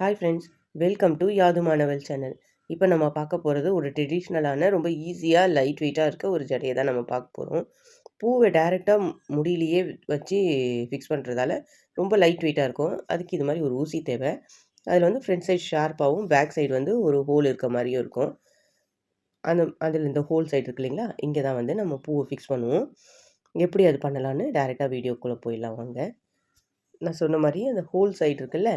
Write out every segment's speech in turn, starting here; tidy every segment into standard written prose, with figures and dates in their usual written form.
Hi friends, welcome to Yadhumanaval channel. இப்போ நம்ம பார்க்க போகிறது ஒரு ட்ரெடிஷ்னலான ரொம்ப ஈஸியாக லைட் வெயிட்டாக இருக்க ஒரு ஜடையை தான் நம்ம பார்க்க போகிறோம். பூவை டைரெக்டாக முடியிலேயே வச்சு ஃபிக்ஸ் பண்ணுறதால ரொம்ப லைட் வெயிட்டாக இருக்கும். அதுக்கு இது மாதிரி ஒரு ஊசி தேவை. அதில் வந்து ஃப்ரண்ட் சைடு ஷார்ப்பாகவும் பேக் சைடு வந்து ஒரு ஹோல் இருக்க மாதிரியும் இருக்கும். அதில் இந்த ஹோல் சைடு இருக்கு இல்லைங்களா, இங்கே தான் வந்து நம்ம பூவை ஃபிக்ஸ் பண்ணுவோம். எப்படி அது பண்ணலான்னு டைரெக்டாக வீடியோக்குள்ளே போயிடலாம் வாங்க. நான் சொன்ன மாதிரி அந்த ஹோல் சைடு இருக்குல்ல,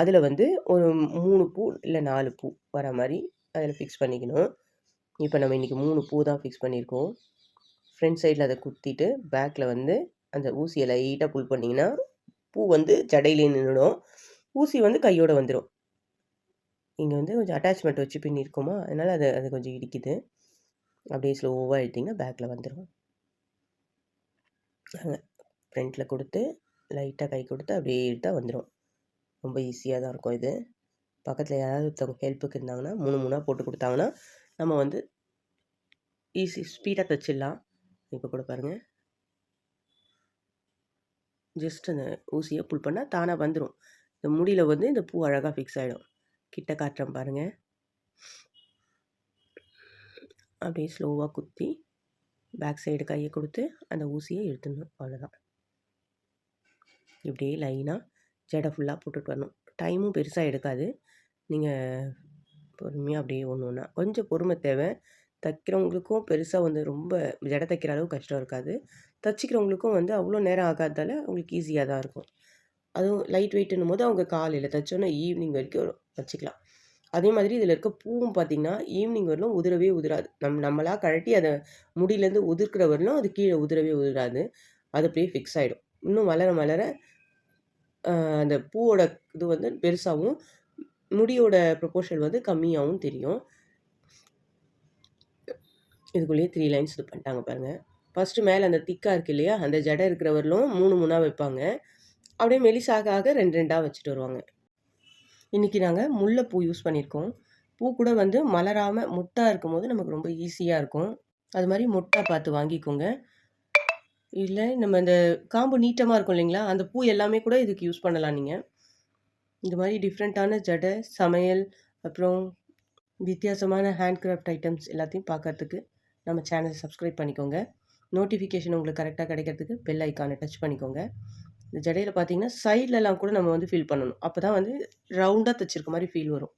அதில் வந்து ஒரு 3 பூ இல்லை 4 பூ வர மாதிரி அதில் ஃபிக்ஸ் பண்ணிக்கணும். இப்போ நம்ம இன்றைக்கி 3 பூ தான் ஃபிக்ஸ் பண்ணியிருக்கோம். ஃப்ரண்ட் சைடில் அதை குத்திட்டு பேக்கில் வந்து அந்த ஊசியை லைட்டாக புல் பண்ணிங்கன்னா பூ வந்து ஜடையிலே நின்றுடும். ஊசி வந்து கையோடு வந்துடும். இங்கே வந்து கொஞ்சம் அட்டாச்மெண்ட் வச்சு பின்னிருக்கோமா, அதனால் அது கொஞ்சம் இடிக்குது. அப்படியே ஸ்லோவாக எடுத்திங்கன்னா பேக்கில் வந்துடும். ஃப்ரண்ட்டில் கொடுத்து லைட்டாக கை கொடுத்து அப்படியே எடுத்தால் வந்துடும். ரொம்ப ஈஸியாக தான் இருக்கும் இது. பக்கத்தில் யாராவது ஒருத்தவங்க ஹெல்ப்புக்கு இருந்தாங்கன்னா 3 போட்டு கொடுத்தாங்கன்னா நம்ம வந்து ஸ்பீடாக தைச்சிடலாம். இப்போ கூட பாருங்கள், ஜஸ்ட் அந்த ஊசியை புல் பண்ணால் தானாக வந்துடும். இந்த முடியில் வந்து இந்த பூ அழகாக ஃபிக்ஸ் ஆகிடும். கிட்ட காட்டுறேன் பாருங்கள். அப்படியே ஸ்லோவாக குத்தி பேக் சைடு கையை கொடுத்து அந்த ஊசியை எடுத்துடணும். அவ்வளோதான். இப்படியே லைனாக ஜடை ஃபுல்லாக போட்டுட்டு வரணும். டைமும் பெருசாக எடுக்காது. நீங்கள் பொறுமையாக அப்படியே ஒன்று ஒன்றா கொஞ்சம் பொறுமை தேவை. தைக்கிறவங்களுக்கும் பெருசாக வந்து ரொம்ப ஜடை தைக்கிற அளவு கஷ்டம் இருக்காது. தைச்சிக்கிறவங்களுக்கும் வந்து அவ்வளோ நேரம் ஆகாததால் அவங்களுக்கு ஈஸியாக தான் இருக்கும். அதுவும் லைட் வெயிட்டுன்னும் போது அவங்க காலையில் தைச்சோன்னா ஈவினிங் வரைக்கும் வச்சுக்கலாம். அதே மாதிரி இதில் இருக்க பூவும் பார்த்திங்கன்னா ஈவினிங் வரலும் உதிரவே உதிராது. நம்மளாக கழட்டி அதை முடியிலேருந்து உதிர்க்கிற வரலும் அது கீழே உதிரவே உதிராது. அது அப்படியே ஃபிக்ஸ் ஆகிடும். இன்னும் வளர வளர அந்த பூவோட இது வந்து பெருசாகவும் முடியோட ப்ரொப்போர்ஷன் வந்து கம்மியாகவும் தெரியும். இதுக்குள்ளேயே 3 லைன்ஸ் இது பண்ணிட்டாங்க பாருங்கள். ஃபஸ்ட்டு மேலே அந்த திக்காக இருக்குது இல்லையா, அந்த ஜடை இருக்கிறவர்களும் 3 வைப்பாங்க. அப்படியே மெலிசாக ஆக 2 வச்சுட்டு வருவாங்க. இன்றைக்கி நாங்கள் முல்லைப்பூ யூஸ் பண்ணியிருக்கோம். பூ கூட வந்து மலராமல் மொட்டாக இருக்கும்போது நமக்கு ரொம்ப ஈஸியாக இருக்கும். அது மாதிரி மொட்டாக பார்த்து வாங்கிக்கோங்க. இல்லை நம்ம இந்த காம்பு நீட்டமாக இருக்கும் இல்லைங்களா, அந்த பூ எல்லாமே கூட இதுக்கு யூஸ் பண்ணலாம் நீங்கள். இந்த மாதிரி டிஃப்ரெண்ட்டான ஜடை, சமையல், அப்புறம் வித்தியாசமான ஹேண்ட்கிராஃப்ட் ஐட்டம்ஸ் எல்லாத்தையும் பார்க்கறதுக்கு நம்ம சேனலை சப்ஸ்கிரைப் பண்ணிக்கோங்க. நோட்டிஃபிகேஷன் உங்களுக்கு கரெக்டாக கிடைக்கிறதுக்கு பெல் ஐக்கானை டச் பண்ணிக்கோங்க. இந்த ஜடையில் பார்த்தீங்கன்னா சைட்லலாம் கூட நம்ம வந்து ஃபில் பண்ணணும். அப்போ தான் வந்து ரவுண்டாக தைச்சிருக்க மாதிரி ஃபீல் வரும்.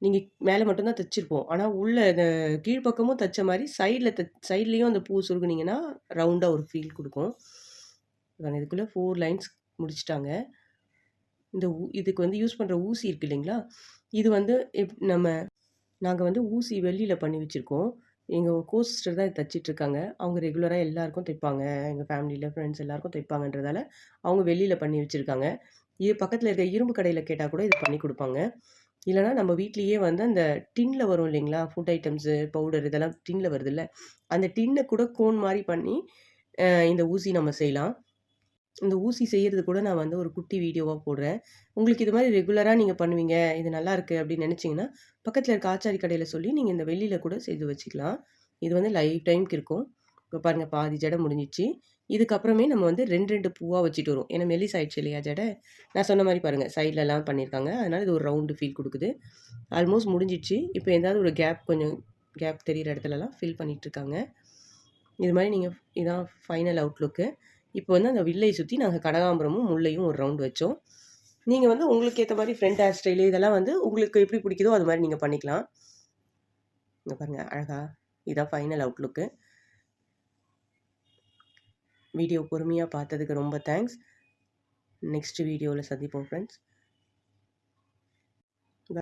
நீங்கள் மேலே மட்டும்தான் தைச்சிருப்போம், ஆனால் உள்ள இந்த கீழ்ப்பக்கமும் தைச்ச மாதிரி சைட்லேயும் அந்த பூ சுருகுனிங்கன்னா ரவுண்டாக ஒரு ஃபீல் கொடுக்கும். இதுக்குள்ளே 4 லைன்ஸ் முடிச்சிட்டாங்க. இந்த இதுக்கு வந்து யூஸ் பண்ணுற ஊசி இருக்குது இல்லைங்களா, இது வந்து நாங்கள் வந்து ஊசி வெள்ளியில் பண்ணி வச்சுருக்கோம். எங்கள் சிஸ்டர் தான் தைச்சிட்ருக்காங்க. அவங்க ரெகுலராக எல்லாருக்கும் தைப்பாங்க. எங்கள் ஃபேமிலியில் ஃப்ரெண்ட்ஸ் எல்லாருக்கும் தைப்பாங்கன்றதால அவங்க வெள்ளியில் பண்ணி வச்சுருக்காங்க. இது பக்கத்தில் இருக்க இரும்பு கடையில் கேட்டால் கூட இது பண்ணி கொடுப்பாங்க. இல்லைனா நம்ம வீட்லேயே வந்து அந்த டின்னில் வரும் இல்லைங்களா, ஃபுட் ஐட்டம்ஸு, பவுடர் இதெல்லாம் டின்னில் வருதுல்ல, அந்த டின்னை கூட கோன் மாதிரி பண்ணி இந்த ஊசி நம்ம செய்யலாம். இந்த ஊசி செய்கிறது கூட நான் வந்து ஒரு குட்டி வீடியோவாக போடுறேன். உங்களுக்கு இது மாதிரி ரெகுலராக நீங்கள் பண்ணுவீங்க, இது நல்லாயிருக்கு அப்படின்னு நினச்சிங்கன்னா பக்கத்தில் இருக்க ஆச்சாரி கடையில் சொல்லி நீங்கள் இந்த வெள்ளியில் கூட செய்து வச்சுக்கலாம். இது வந்து லைஃப் டைமுக்கு இருக்கும். இப்போ பாருங்கள், பாதி ஜடை முடிஞ்சிச்சு. இதுக்கப்புறமே நம்ம வந்து 2 பூவாக வச்சுட்டு வரும். ஏன்னா மெல்லிஸ் ஆயிடுச்சு இல்லையா ஜடை. நான் சொன்ன மாதிரி பாருங்கள், சைட்லலாம் பண்ணியிருக்காங்க. அதனால் இது ஒரு ரவுண்டு ஃபீல் கொடுக்குது. ஆல்மோஸ்ட் முடிஞ்சிச்சு. இப்போ ஏதாவது ஒரு கொஞ்சம் கேப் தெரிகிற இடத்துலலாம் ஃபில் பண்ணிகிட்ருக்காங்க. இது மாதிரி நீங்கள் இதான் ஃபைனல் அவுட்லுக்கு. இப்போ வந்து அந்த வில்லை சுற்றி நாங்கள் கனகாம்பரமும் முல்லையும் ஒரு ரவுண்டு வச்சோம். நீங்கள் வந்து உங்களுக்கு ஏற்ற மாதிரி ஃப்ரண்ட் ஹேர் ஸ்டைலு இதெல்லாம் வந்து உங்களுக்கு எப்படி பிடிக்குதோ அது மாதிரி நீங்கள் பண்ணிக்கலாம். இங்கே பாருங்கள் அழகா, இதான் ஃபைனல் அவுட்லுக்கு. வீடியோ பொறுமையாக பார்த்ததுக்கு ரொம்ப தேங்க்ஸ். நெக்ஸ்ட் வீடியோவில் சந்திப்போம் ஃப்ரெண்ட்ஸ்.